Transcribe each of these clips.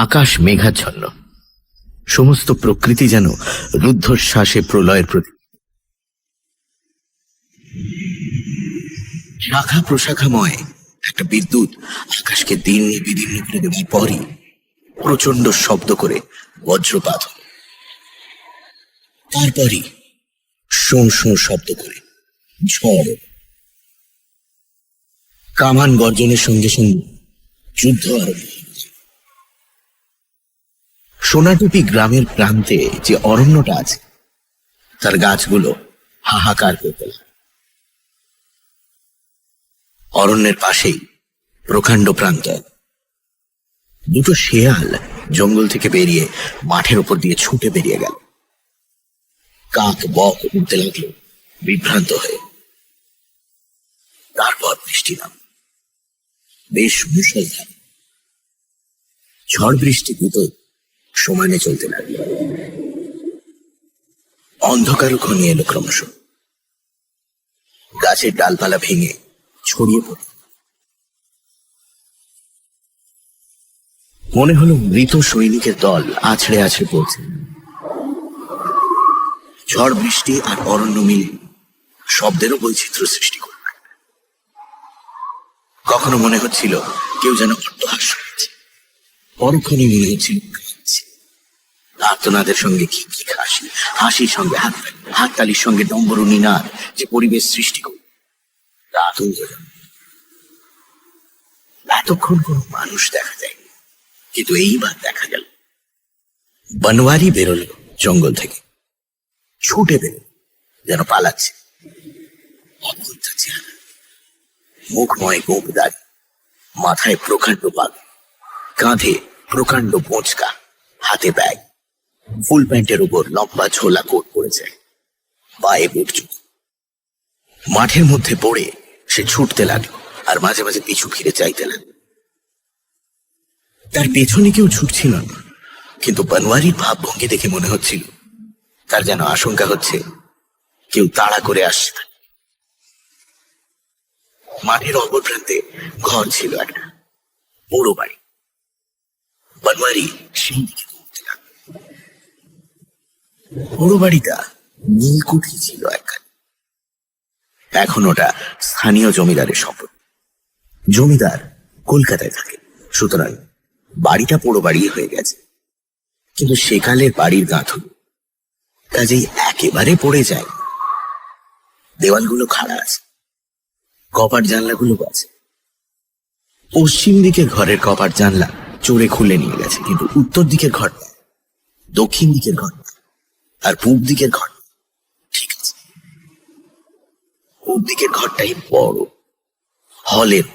আকাশ মেঘাচ্ছন্ন, সমস্ত প্রকৃতি যেন রুদ্ধশ্বাসে প্রলয়ের প্রতি। শাখা প্রশাখাময় একটা বিদ্যুৎ আকাশকে দিন বিদীর্ণ করে দেওয়ার পরই প্রচন্ড শব্দ করে বজ্রপাত, তারপরই শোঁ শোঁ শব্দ করে ঝড়। কামান গর্জনের সঙ্গে সঙ্গে যুদ্ধ আরম্ভ। সোনাটুপি গ্রামের প্রান্তে যে অরণ্যটা আছে তার গাছগুলো হাহাকার করতে লাগে। অরণ্যের পাশেই প্রকাণ্ড প্রান্তর। দুটো শেয়াল জঙ্গল থেকে বেরিয়ে মাঠের উপর দিয়ে ছুটে বেরিয়ে গেল। কাক বক উঠতে লাগলো বিভ্রান্ত হয়ে। তারপর বৃষ্টি নাম, বেশ মুষলধারে। ঝড় বৃষ্টি দুটো সমানে চলতে লাগলো। অন্ধকারও ঘনিয়ে এলো ক্রমশ। গাছের ডালপালা ভেঙে ছড়িয়ে পড়ল। মনে হলো মৃত সৈনিকের দল আছড়ে আছড়ে পড়ছে। ঝড় বৃষ্টি আর অরণ্য মিলে শব্দেরও বৈচিত্র্য সৃষ্টি করল। কখনো মনে হচ্ছিল কেউ যেন অট্টহাস্য করছে, পরক্ষণে মনে হচ্ছিল কাঁদছে। আর্তনাদের সঙ্গে কি কি হাসি, হাসির সঙ্গে হাততালির সঙ্গে ডম্বরুনি নাদ যে পরিবেশ সৃষ্টি করল, তা আতঙ্ক। এতক্ষণ কোন মানুষ দেখা যায়নি, কিন্তু এইবার দেখা গেল। বনওয়ারি বেরোল জঙ্গল থেকে, ছুটে বেরোল যেন পালাচ্ছে। অদ্ভুত চেহারা, মুখময় গোপ দাড়ি, মাথায় প্রকাণ্ড পাগ, কাঁধে প্রকাণ্ড বোঁচকা, হাতে ব্যাগ, ফুল প্যান্টের উপর লম্বা ঝোলা কোট পড়েছে, পায়ে বুট জুতো। মাঠের মধ্যে পড়ে সে ছুটতে লাগলো আর মাঝে মাঝে পিছু ফিরে চাইতে লাগলো। তার পেছনে কেউ ছুটছিল না, কিন্তু বনওয়ারির ভাবভঙ্গি দেখে মনে হচ্ছিল তার যেন আশঙ্কা হচ্ছে কেউ তাড়া করে আসছে। মাঠের অপর প্রান্তে ঘর ছিল একটা বড় বাড়ি। বনওয়ারি সেই দিকে ঘুরতে লাগলো। বড় বাড়িটা নীলকুঠি ছিল একখানে। এখন ওটা স্থানীয় জমিদারের সম্পত্তি। জমিদার কলকাতায় থাকে, সুতরাং বাড়িটা পোড়ো বাড়ি হয়ে গেছে। কিন্তু সেকালের বাড়ির গাঁথনি কাজেই একেবারে পড়ে যায়। দেওয়ালগুলো খাড়া আছে, কপাট জানলাগুলো আছে। পশ্চিম দিকের ঘরের কপাট জানলা চোরে খুলে নিয়ে গেছে, কিন্তু উত্তর দিকের ঘর, দক্ষিণ দিকের ঘর আর পূব দিকের ঘর ঠিক আছে। পূব দিকের ঘরটাই বড়, হলের।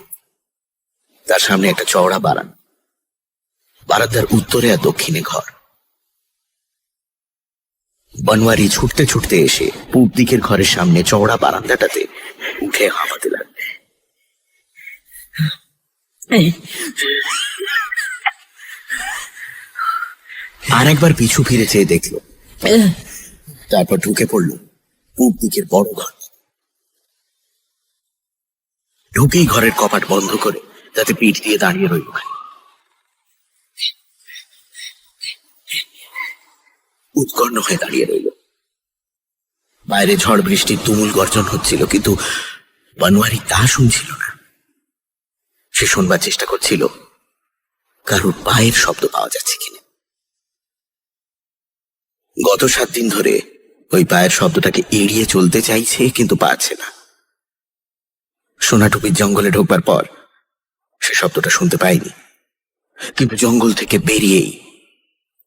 তার সামনে একটা চওড়া বারান্দা, বারান্দার উত্তরে আর দক্ষিণে ঘর। বনওয়ারি ছুটতে ছুটতে এসে পূব দিকের ঘরের সামনে চওড়া বারান্দাটাতে উঠে হাঁপাতে লাগলো। আর একবার পিছু ফিরে চেয়ে দেখলো, তারপর ঢুকে পড়ল পূব দিকের বড় ঘর। ঢুকেই ঘরের কপাট বন্ধ করে তাতে পিঠ দিয়ে দাঁড়িয়ে রইল। উৎকণ্ঠ হয়ে দাঁড়িয়ে রইল। বাইরে ঝড় বৃষ্টির তুমুল গর্জন হচ্ছিল, কিন্তু বনওয়ারি তা শুনছিল না। সে শুনবার চেষ্টা করছিল কারোর পায়ের শব্দ পাওয়া যাচ্ছে কিনা। গত 7 দিন ধরে ওই পায়ের শব্দটাকে এড়িয়ে চলতে চাইছে, কিন্তু পারছে না। সোনাটুপির জঙ্গলে ঢোকবার পর সে শব্দটা শুনতে পায়নি, কিন্তু জঙ্গল থেকে বেরিয়েই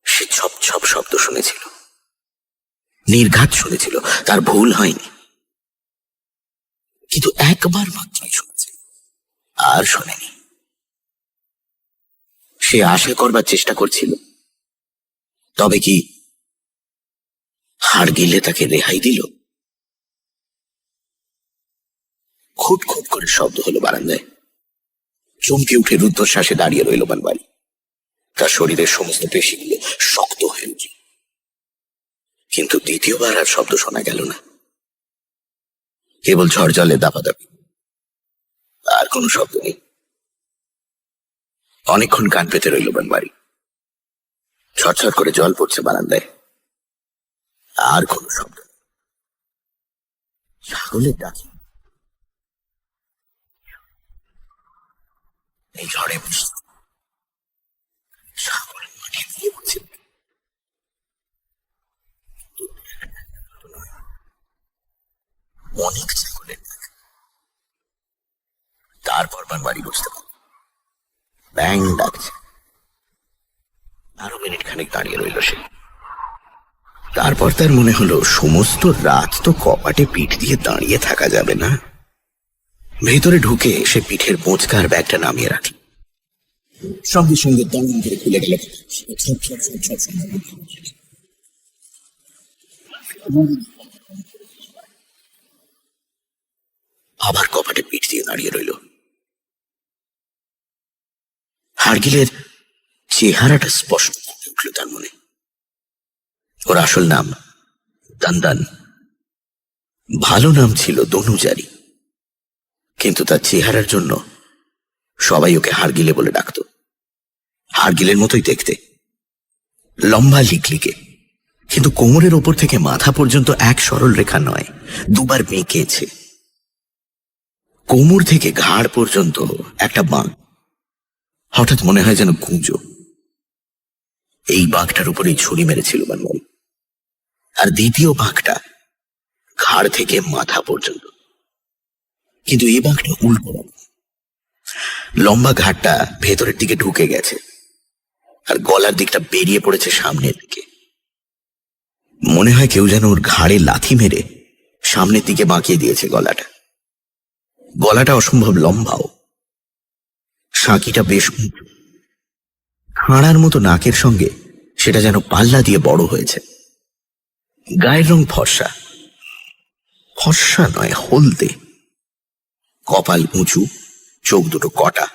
সে ছপ ছপ শব্দ শুনেছিল। নির্ঘাত শুনেছিল, তার ভুল হয়নি। কিন্তু একবার মাত্রই শুনেছে, আর শোনেনি। সে আশা করবার চেষ্টা করছিল, তবে কি হাড় গিলে তাকে রেহাই দিল? খুট খুট করে শব্দ হলো বারান্দায়। চমকে উঠে রুদ্ধশ্বাসে দাঁড়িয়ে রইল বনওয়ারি। তার শরীরের সমস্ত পেশিগুলো শক্ত হয়ে উঠল, কিন্তু দ্বিতীয়বার আর শব্দ শোনা গেল না। কেবল ঝড় জলে দাপাদাপি, আর কোনো শব্দ নেই। অনেকক্ষণ কান পেতে রইল বনওয়ারি। ছটছট করে জল পড়ছে বারান্দায়। আর কোনো শব্দ নেই। ছাগলের ডাকে এই ঝড়ে বৃষ্টি ছাগল মাঠে দিয়ে পড়ছে। অনেক ছাগলের ডাক। তারপর বাড়ি বুঝতে পারল ব্যাং ডাকছে। আরো মিনিট খানিক দাঁড়িয়ে রইল সে। তারপর তার মনে হলো সমস্ত রাত তো কপাটে পিঠ দিয়ে দাঁড়িয়ে থাকা যাবে না। ভেতরে ঢুকে সে পিঠের বোঁচকার ব্যাগটা নামিয়ে রাখল। সঙ্গে সঙ্গে দমন করে খুলে গেল। আবার কপাটে পিঠ দিয়ে দাঁড়িয়ে রইল। হার্গিলের চেহারাটা স্পষ্ট উঠল তার মনে। ওর আসল নাম দান্দান। ভালো নাম ছিল দনুজারি, কিন্তু তার চেহারার জন্য সবাই ওকে হার্গিলে বলে ডাকত। হার্গিলের মতোই দেখতে, লম্বা লিকলিকে, কিন্তু কোমরের ওপর থেকে মাথা পর্যন্ত এক সরল রেখা নয়, দুবার বেঁকেছে। কোমর থেকে ঘাড় পর্যন্ত একটা বাঁক। হঠাৎ মনে হয় যেন গুঁজো। এই বাঁকটার উপরেই ছুরি মেরেছিল বানমারি। আর দ্বিতীয় বাঁকটা ঘাড় থেকে মাথা পর্যন্ত, কিন্তু এই বাঁকটা উল্টো। লম্বা ঘাড়টা ভেতরের দিকে ঢুকে গেছে আর গলার দিকটা বেরিয়ে পড়েছে সামনের দিকে। মনে হয় কেউ যেন ওর ঘাড়ে লাথি মেরে সামনের দিকে বাঁকিয়ে দিয়েছে গলাটা। গলাটা অসম্ভব লম্বাও, সাঁকিটা বেশ উঁচু। খাঁড়ার মতো নাকের সঙ্গে সেটা যেন পাল্লা দিয়ে বড় হয়েছে। গায়ের রং ফর্সা, ফর্সা নয় হলদে। কপাল উঁচু, চোখ দুটো কটা,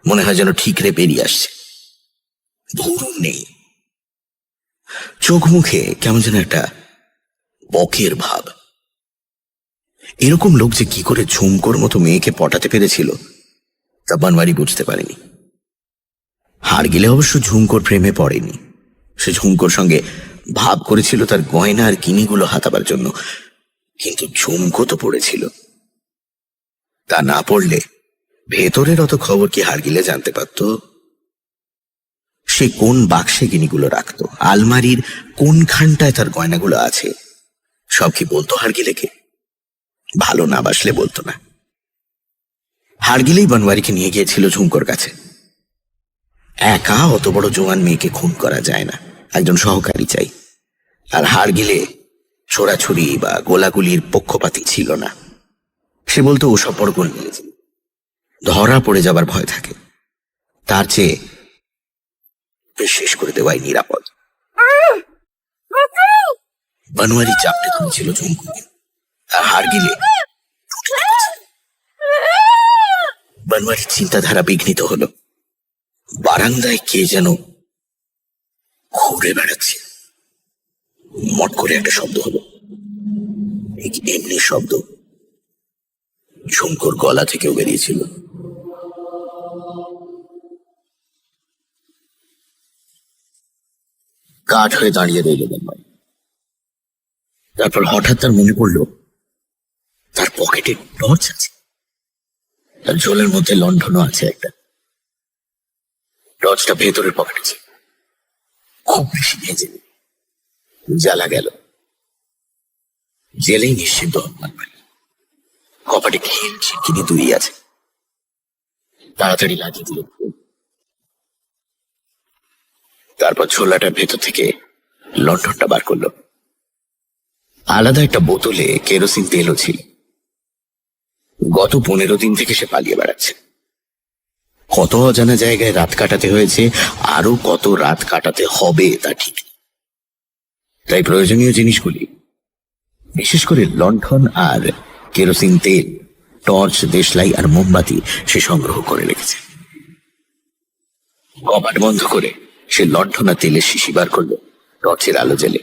মনে হয় যেন ঠিকরে বেরিয়ে আসছে। ভুরু নেই। চোখ মুখে কেমন যেন একটা বকের ভাব। এরকম লোক যে কি করে ঝুমকোর মতো মেয়েকে পটাতে পেরেছিল তা বানওয়ারি বুঝতে পারেনি। হার্গিলে অবশ্য ঝুমকোর প্রেমে পড়েনি। সে ঝুমকোর সঙ্গে ভাব করেছিল তার গয়না আর কিনিগুলো হাতাবার জন্য, কিন্তু ঝুমকো তো পড়েছিল। তা না পড়লে ভেতরের অত খবর কি হার্গিলে জানতে পারত? সে কোন বাক্সে গিনিগুলো রাখত, আলমারির কোনখানটায় তার গয়নাগুলো আছে, সব কি বলতো হার্গিলেকে? ভালো না বাসলে বলতো না। হার্গিলেই বানওয়ারিকে নিয়ে গিয়েছিল ঝুমকোর কাছে। একা অত বড় জোয়ান মেয়েকে খুন করা যায় না, একজন সহকারী চাই। আর হার্গিলে ছোড়াছুরি বা গোলাগুলির পক্ষপাতী ছিল না। সে বলতো ওসব বড় গোল মিলেছিল, ধরা পড়ে যাবার ভয় থাকে, তার চেয়ে শেষ করে দেওয়াই নিরাপদ। বানওয়ারি চাপটে ধরেছিল ঝুমকুকে, আর হার্গিলে বানওয়ারির চিন্তাধারা বিঘ্নিত হলো। বারান্দায় কে যেন ঘুরে বেড়াচ্ছে। মট করে একটা শব্দ হলো, এমনি শব্দ ঝুমকোর গলা থেকেও বেরিয়েছিল। কাঠ হয়ে দাঁড়িয়ে রইল বানওয়ারি। তারপর হঠাৎ তার মনে পড়ল তার পকেটে টর্চ আছে, তার ঝোলের মধ্যে লণ্ঠনও আছে একটা। টর্চটা ভেতরের পকেটে ছিল, খুব বেশি ভেজে জ্বালা গেল। জেলেই নিশ্চিন্ত কপাটে ঘিন ছিটকিনি দুই আছে, তাড়াতাড়ি লাগিয়ে দিল। তারপর ঝোলাটার ভেতর থেকে লণ্ঠনটা বার করলো। আলাদা একটা বোতলে কেরোসিন তেলও ছিল। গত 15 দিন থেকে সে পালিয়ে বেড়াচ্ছে। কত অজানা জায়গায় রাত কাটাতে হয়েছে, আরো কত রাত কাটাতে হবে তা ঠিক। তাই প্রয়োজনীয় জিনিসগুলি, বিশেষ করে লণ্ঠন আর কেরোসিন তেল, টর্চ, দেশলাই আর মোমবাতি সে সংগ্রহ করে রেখেছে। কপাট বন্ধ করে সে লণ্ঠন আর তেলের শিশি বার করলো। টর্চের আলো জ্বেলে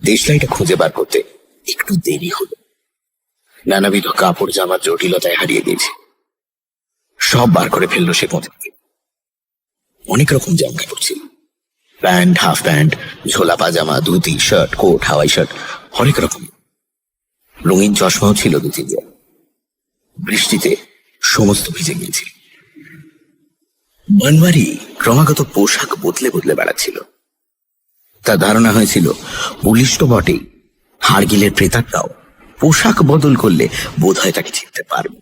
দেশলাইটা খুঁজে বার করতে একটু দেরি হলো। নানাবিধ কাপড় জামার জটিলতায় হারিয়ে গেছে। সব বার করে ফেললো সে পথে। অনেক রকম জামা কাপড় ছিল, প্যান্ট, হাফ প্যান্ট, ঝোলা পাজামা, dhoti, shirt, coat, Hawaii shirt, অনেক রকম। রঙিন চশমাও ছিল দু তিনজন। বৃষ্টিতে সমস্ত ভিজে গিয়েছিল। বনমালী ক্রমাগত পোশাক বদলে বদলে বেড়াচ্ছিল। তার ধারণা হয়েছিল পুলিশ তো বটেই, হাড়গিলের প্রেতাত্মাও পোশাক বদল করলে বোধ হয় তাকে চিনতে পারবে।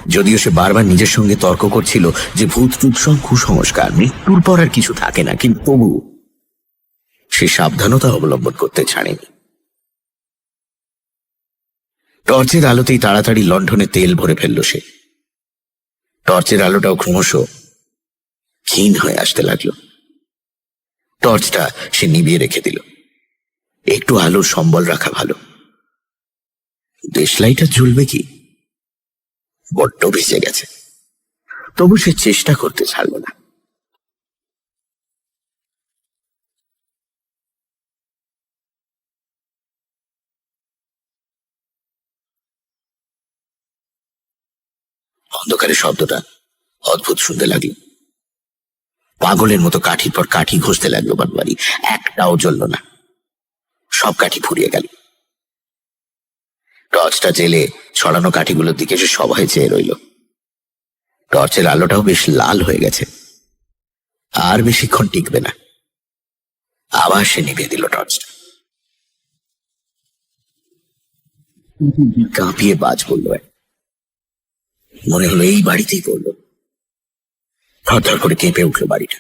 যদিও সে বারবার নিজের সঙ্গে তর্ক করছিল যে ভূত টুত সব কুসংস্কার, মৃত্যুর পর আর কিছু থাকে না, কিন্তু তবু সে সাবধানতা অবলম্বন করতে ছাড়েনি। টর্চের আলোতেই তাড়াতাড়ি লণ্ঠনে তেল ভরে ফেলল সে। টর্চের আলোটাও ক্রমশ ক্ষীণ হয়ে আসতে লাগলো। টর্চটা সে নিভিয়ে রেখে দিল। একটু আলোর সম্বল রাখা ভালো। দেশলাইটা জ্বলবে কি? বড্ড ভিজে গেছে। তবু সে চেষ্টা করতে ছাড়ল না। অন্ধকারে শব্দটা অদ্ভুত শুনতে লাগলো। পাগলের মতো কাঠির পর কাঠি ঘষতে লাগলো বনমালী। একটাও জ্বলল না। সব কাঠি ফুরিয়ে গেল। টর্চটা জেলে ছড়ানো কাঠিগুলোর দিকে সে সবাই চেয়ে রইল। টর্চের আলোটাও বেশ লাল হয়ে গেছে। আর বেশিক্ষণ টিকবে না। আবার সে নিভিয়ে দিল টর্চটা। কাঁপিয়ে বাজ পড়ল। মনে হলো এই বাড়িতেই পড়ল। থরথর করে কেঁপে উঠল বাড়িটা।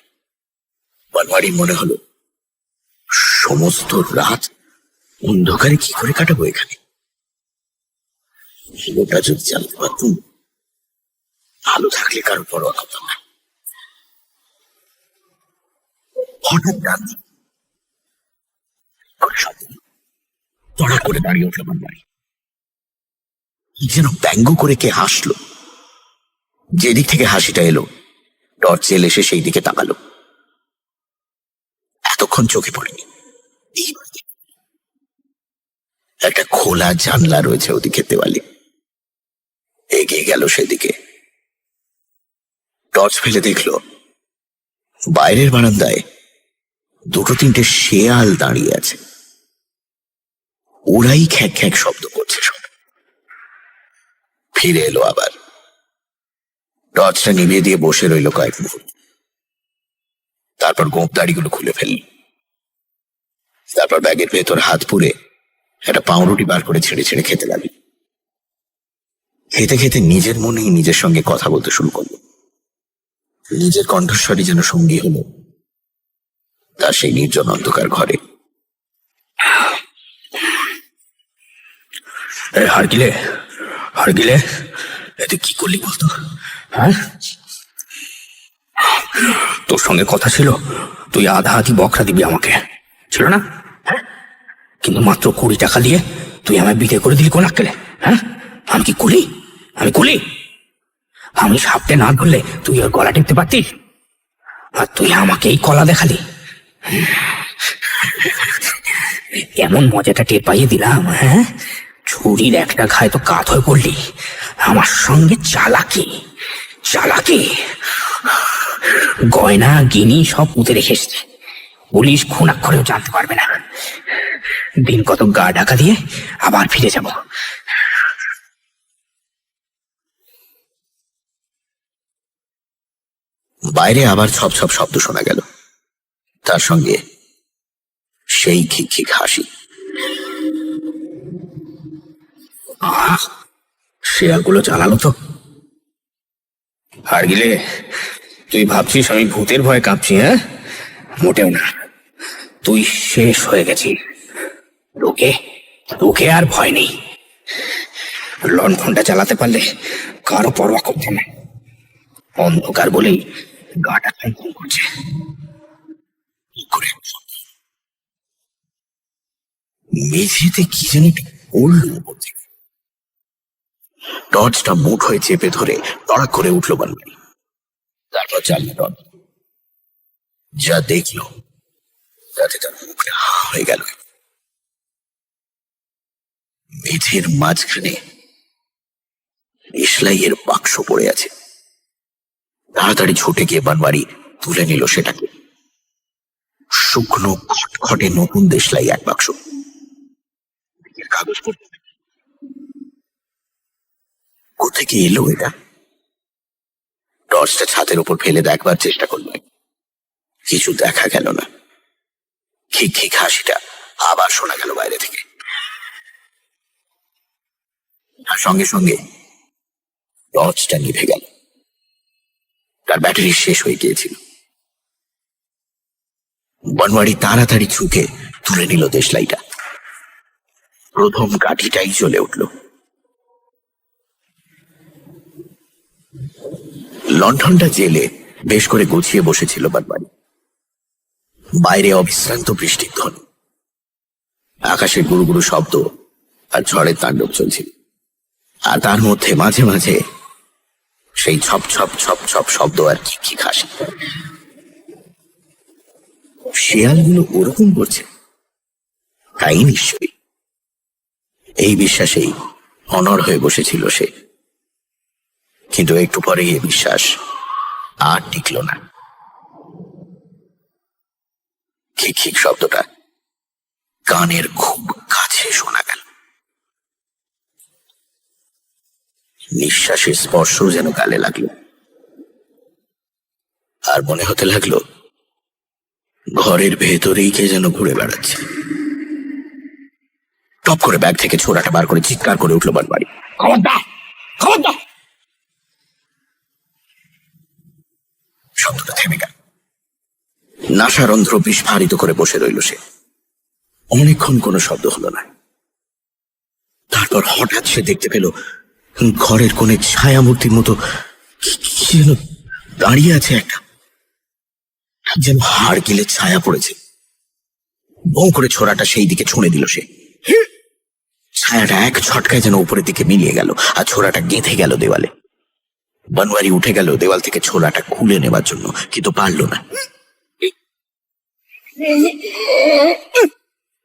বনমালীর মনে হলো সমস্ত রাত অন্ধকারে কি করে কাটাবো এখানে। ওটা যদি জানতে পারতুম, ভালো থাকলে কারো পরোয়া করতাম না। হঠাৎ ডান দিক করে শব্দ হলো। তড়া করে দাঁড়িয়ে উঠল বনমালী। যেন ব্যঙ্গ করে কে হাসলো। যেদিক থেকে হাসিটা এলো, টর্চ জেলে এসে সেই দিকে তাকালো। এতক্ষণ চোখে পড়েনি। এই বাড়িতে একটা খোলা জানলা রয়েছে ওদিকে দেওয়ালে। এগিয়ে গেল সেদিকে। টর্চ ফেলে দেখল বাইরের বারান্দায় দুটো তিনটে শেয়াল দাঁড়িয়ে আছে। ওরাই খ্যাক খ্যাক শব্দ করছে সব। ফিরে এলো আবার। টর্চটা নিভিয়ে দিয়ে বসে রইল কয়েক মুহূর্ত। তারপর গোঁপদাড়িগুলো খুলে ফেলল। তারপর ব্যাগের ভেতর হাত পুরে একটা পাউরুটি বার করে ছেড়ে ছেড়ে খেতে লাগল। খেতে খেতে নিজের মনেই নিজের সঙ্গে কথা বলতে শুরু করল। নিজের কণ্ঠস্বরই যেন সঙ্গী হলো তার সেই নির্জন অন্ধকার ঘরে। হারগিলে, হারগিলে, এতে কি করলি বলতো? হ্যাঁ, তোর সঙ্গে কথা ছিল তুই আধা আধি বকরা দিবি আমাকে, ছিল না? হ্যাঁ, কিন্তু মাত্র 20 টাকা দিয়ে তুই আমায় বিদে করে দিলি কোন আক্কেলে? হ্যাঁ, আমি কি কুলি? আমি কুলি? আমি সাপটে না ধরলে তুই ওর গলা টিপতে পারতিস, আর তুই আমাকে এই কলা দেখালি। কেমন মজাটা টের পাইয়ে দিলাম। হ্যাঁ, ছুরির একটা ঘায়ে তো কাত হয়ে পড়লি। আমার সঙ্গে চালাকি, চালাকি। গয়না গিনি সব পুঁতে রেখে এসেছি। পুলিশ খুন করেও জানতে পারবে না। দিন কত গা ঢাকা দিয়ে আবার ফিরে যাব। বাইরে আবার ছপ ছপ শব্দ শোনা গেল। তার সঙ্গে সেই খিক খিক হাসি। শেয়ালগুলো চালালো তো। হারগিলে, তুই ভাবছিস আমি ভূতের ভয়ে কাঁপছি? হ্যাঁ, মোটেও না। তুই শেষ হয়ে গেছিস। তোকে তোকে আর ভয় নেই। লণ্ঠনটা চালাতে পারলে কারো পরোয়া করতে না। অন্ধকার বলেই গাটা খুন করছে। মেঝেতে কি জানি পড়ল। টর্চটা মুঠ হয়ে চেপে ধরে তড়াক করে উঠল বনমালী। তারপর চাললো টর্চ। যা দেখলো তাতে তার মুখটা হয়ে গেল। মেঝের মাঝখানে দেশলাইয়ের বাক্স পড়ে আছে। তাড়াতাড়ি ছুটে গিয়ে বনমালী তুলে নিল সেটাকে। শুকনো খটখটে নতুন দেশলাই এক বাক্স। কাগজ পড়তে কোথেকে এলো এটা? টর্চটা ছাদের উপর ফেলে দেখবার চেষ্টা করলো, কিছু দেখা গেল না। খিক খিক হাসিটা আবার শোনা গেল বাইরে থেকে, আর সঙ্গে সঙ্গে টর্চটা নিভে গেল। তার ব্যাটারি শেষ হয়ে গিয়েছিল। বনওয়ারি তাড়াতাড়ি ছুকে তুলে নিল দেশলাইটা। প্রথম কাঠিটাই জ্বলে উঠল। লণ্ঠনটা জেলে বেশ করে গুছিয়ে বসেছিল বনওয়ারি। বাইরে অবিশ্রান্ত বৃষ্টির ধ্বনি, আকাশে গুরু গুরু শব্দ আর ঝড়ের তাণ্ডব চলছিল। আর তার মধ্যে মাঝে মাঝে সেই ছপ ছপ ছপ ছপ শব্দ আর কি কি হাসি। শিয়ালগুলো ওরকম করছে তাই নিশ্চয়ই, এই বিশ্বাসেই অনড় হয়ে বসেছিল সে। কিন্তু একটু পরে এই বিশ্বাস আর টিকল না। খিক খিক শব্দটা কানের খুব কাছে শোনা গেল। নিঃশ্বাসের স্পর্শ যেন গালে লাগলো, আর মনে হতে লাগলো ঘরের ভেতরেই কে যেন ঘুরে বেড়াচ্ছে। টপ করে ব্যাগ থেকে ছোরাটা বার করে চিৎকার করে উঠল বনওয়ারি, খবরদার খবরদার। শব্দটা থেমে গেল। নাসারন্ধ্র বিস্ফারিত করে বসে রইল সে। অনেকক্ষণ কোনো শব্দ হলো না। তারপর হঠাৎ সে দেখতে পেল ঘরের কোণে ছায়ামূর্তির মতো কি যেন দাঁড়িয়ে আছে একটা, যেন হাড় গিলে ছায়া পড়েছে। বউ করে ছোড়াটা সেই দিকে ছুঁড়ে দিল সে। ছায়াটা এক ছটকায় যেন উপরের দিকে মিলিয়ে গেল, আর ছোড়াটা গেঁথে গেল দেওয়ালে। বনওয়ারি উঠে গেল দেওয়াল থেকে ছোড়াটা খুলে নেবার জন্য, কিন্তু পারল না।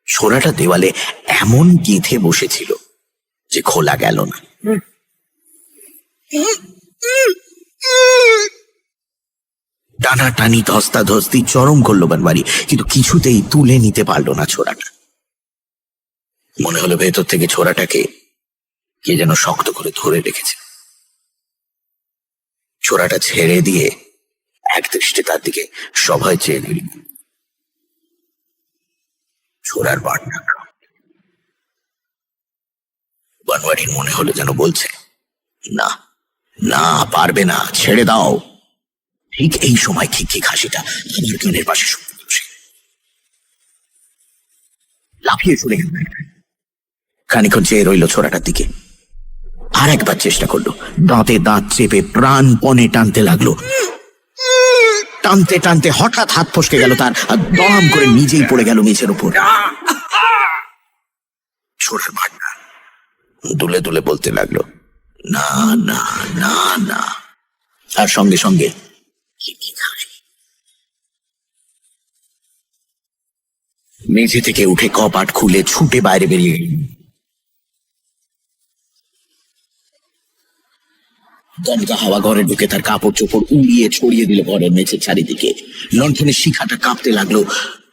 ছোড়াটা দেওয়ালে এমন গেঁথে বসেছিল যে খোলা গেল না। টানাটানি ধস্তাধস্তি চরম করলো বনওয়ারি, কিন্তু কিছুতেই তুলে নিতে পারল না ছোড়াটা। মনে হলো ভেতর থেকে ছোড়াটাকে কে যেন শক্ত করে ধরে রেখেছে। ছোড়াটা ছেড়ে দিয়ে এক দৃষ্টি তার দিকে সবাই চেয়ে নিল। ছোড়ার বাটনা বনওয়ারির মনে হলো যেন বলছে, না না, পারবে না, ছেড়ে দাও। ঠিক এই সময় খিক খিক হাসিটা আমার কানের পাশে শুনতে পেল সে। লাফিয়ে চলে গেল। খানিক্ষণ চেয়ে রইল ছোড়াটার দিকে, আর একবার চেষ্টা করলো। দাঁতে দাঁত চেপে প্রাণপণে টানতে লাগলো। টানতে টানতে হঠাৎ হাত ফসকে গেল তার, আর দম করে নিজেই পড়ে গেল মেঝের উপর। ছোড়ার ভাটনা দুলে দুলে বলতে লাগলো, না না না না, আর সঙ্গে সঙ্গে মেঝে থেকে উঠে কপাট খুলে ছুটে বাইরে বেরিয়ে গেল। দমকা হাওয়া ঘরে ঢুকে তার কাপড় চোপড় উড়িয়ে ছড়িয়ে দিল ঘরের মেঝের চারিদিকে। লণ্ঠনের শিখাটা কাঁপতে লাগলো,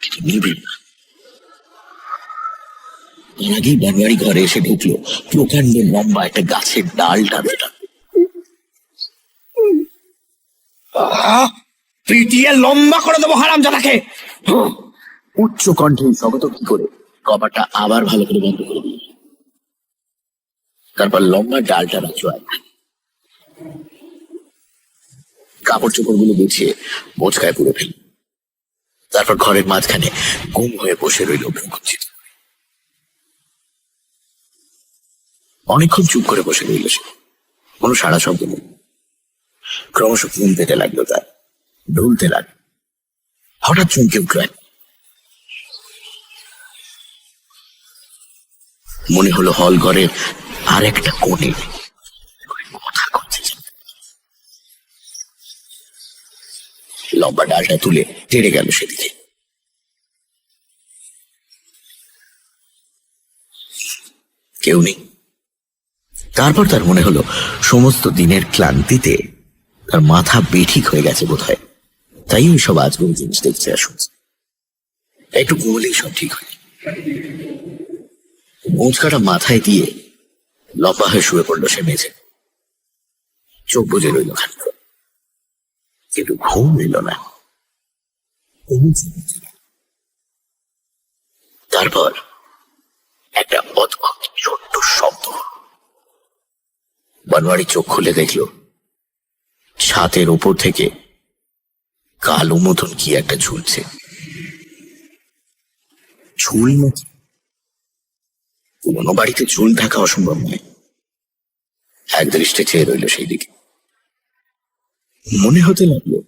কিন্তু নিবে না। তার আগেই বনওয়ারি ঘরে এসে ঢুকলো। প্রকাণ্ড লম্বা একটা গাছের ডাল টানতে পিটিয়ে লম্বা করে দেবো হারামজাদাকে। উচ্চ কণ্ঠে স্বগত কি করে কপাটটা আবার ভালো করে বন্ধ করে দিল। তারপর লম্বা ডালটা রাখলো, কাপড় চোপড় গুলো গুছিয়ে বোঝকায় পুরো ফেল। তারপর ঘরের মাঝখানে গুম হয়ে বসে রইল ভ্রুকুঞ্চিত। অনেকক্ষণ চুপ করে বসে রইল সে, কোনো সাড়া শব্দ নেই। ক্রমশ ঘুম পেতে লাগলো তার, ঢুলতে লাগলো। হঠাৎ চমকে উঠল। মনে হলো হল ঘরের আর একটা কোণে কথা করছে। লম্বা ডালটা তুলে তেড়ে গেল সেদিকে। কেউ নেই। তারপর তার মনে হলো সমস্ত দিনের ক্লান্তিতে তার মাথা বেঠিক হয়ে গেছে বোধ হয়, তাই ওই সব আজগুলো জিনিস দেখছে আর শুনছে। একটু ঘুমলেই সব ঠিক হয়। মোচকাটা মাথায় দিয়ে লম্বা হয়ে শুয়ে পড়লো সে মেঝে। চোখ বুজে রইল খানিক, কিন্তু ঘুম এল না। তারপর একটা অদ্ভুত ছোট্ট শব্দ। বনওয়ারি চোখ খুলে দেখল ছাদের উপর থেকে কালো মতন কি একটা ঝুলছে। ঝুল নাকি? পুরোনো বাড়িতে ঝুল থাকা অসম্ভব নয়। এক দৃষ্টে চেয়ে রইল সেই দিকে। মনে হতে লাগলো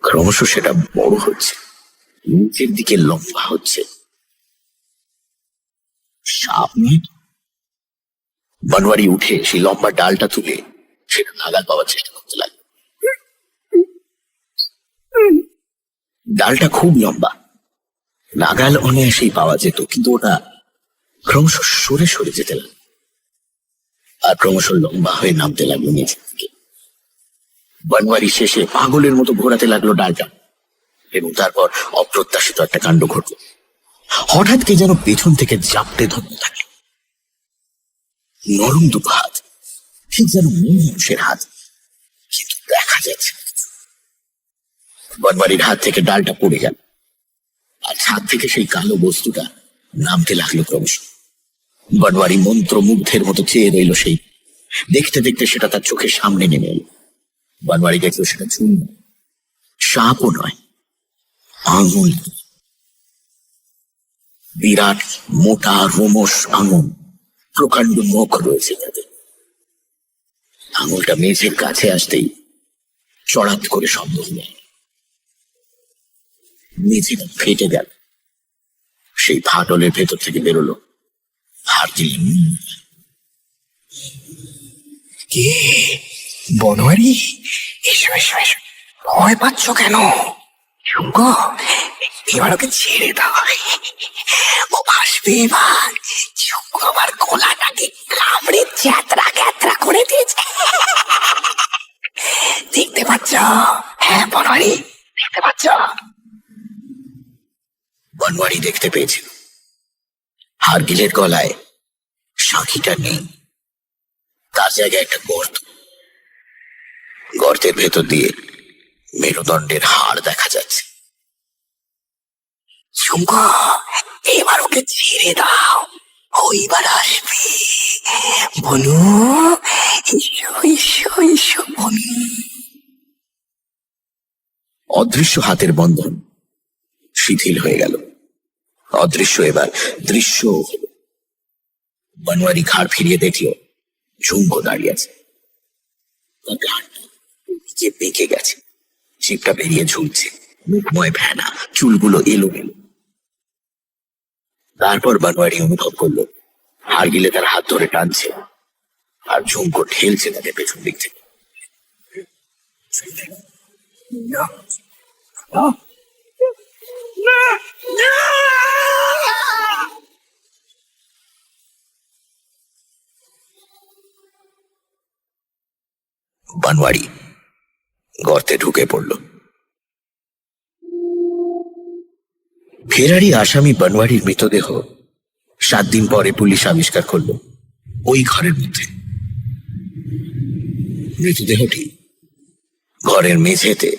ক্রমশ সেটা বড় হচ্ছে, নিচের দিকে লম্বা হচ্ছে। সাপ নয়। বনওয়ারি উঠে সেই লম্বা ডালটা তুলে সেটা নাগাল পাওয়ার চেষ্টা করতে লাগলো। ডালটা খুব লম্বা, নাগাল অনায়াসেই পাওয়া যেত, কিন্তু ওটা ক্রমশ সরে সরে যেতে লাগলো, আর ক্রমশ লম্বা হয়ে নামতে লাগলো নিচের দিকে। বনওয়ারি শেষে পাগলের মতো ঘোরাতে লাগলো ডালটা, এবং তারপর অপ্রত্যাশিত একটা কাণ্ড ঘটল। হঠাৎ কে যেন পেছন থেকে জাপটে ধরতে থাকে। নরম দুটো হাত, ঠিক যেন মানুষের হাত, কিন্তু দেখা যাচ্ছে না। বনওয়ারির হাত থেকে ডালটা পড়ে গেল, আর ছাদ থেকে সেই কালো বস্তুটা নামতে লাগলো ক্রমশ। বনওয়ারি মন্ত্রমুগ্ধের মতো চেয়ে রইল সেই। দেখতে দেখতে সেটা তার চোখের সামনে নেমে এলো। বনওয়ারি দেখলো সেটা চুল নয়, সাপও নয়, আঙুল। বিরাট মোটা রোমশ আঙুল, প্রকাণ্ড নখ রয়েছে তাদের। আঙুলটা মেঝের কাছে আসতেই চড়াত করে শব্দ হলো, মেঝেটা ফেটে গেল। সেই ফাটলের ভেতর থেকে বেরোলো হার্কিল। কে? বনওয়ারি, এসো এসো এসো। ভয় পাচ্ছ কেন? গো, এবার ওকে ছেড়ে দাও। ও ভাসবে এবার। চুঙ্গু আমার গলাটাকে কামড়ে চ্যাতরা ক্যাতরা করে দিয়েছে। দেখতে পাচ্ছ? হ্যাঁ বনওয়ারি, দেখতে পাচ্ছ? বনওয়ারি দেখতে পেয়েছিল হার্গিলের গলায় শাঁখিটা নেই, তার জায়গায় একটা গর্ত। গর্তের ভেতর দিয়ে মেরুদণ্ডের হাড় দেখা যাচ্ছে। চুঙ্গু, এবার ওকে ছেড়ে দাও, ও এবার আসবে। বনু, এসো এসো এসো বনু। অদৃশ্য হাতের বন্ধন শিথিল হয়ে গেল। অদৃশ্য এবার দৃশ্য হল। বনওয়ারি ঘাড় ফিরিয়ে দেখল ঝুমকো দাঁড়িয়ে আছে। তার ঘাড়টা নিচে বেঁকে গেছে, জিভটা বেরিয়ে ঝুলছে, মুখময় ভেনা, চুলগুলো এলোমেলো। তারপর বনওয়ারি অনুভব করলো হার্গিলে তার হাত ধরে টানছে, আর ঝুমকো ঠেলছে তাকে পেছন দিক থেকে। বনওয়ারি গর্তে ঢুকে পড়ল। ফেরারি আসামি বনওয়ারির মৃতদেহ 7 দিন পরে পুলিশ আবিষ্কার করলো ওই ঘরের মধ্যে। মৃতদেহটি ঘরের মেঝেতে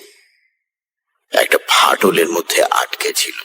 একটা ফাটলের মধ্যে আটকে ছিল।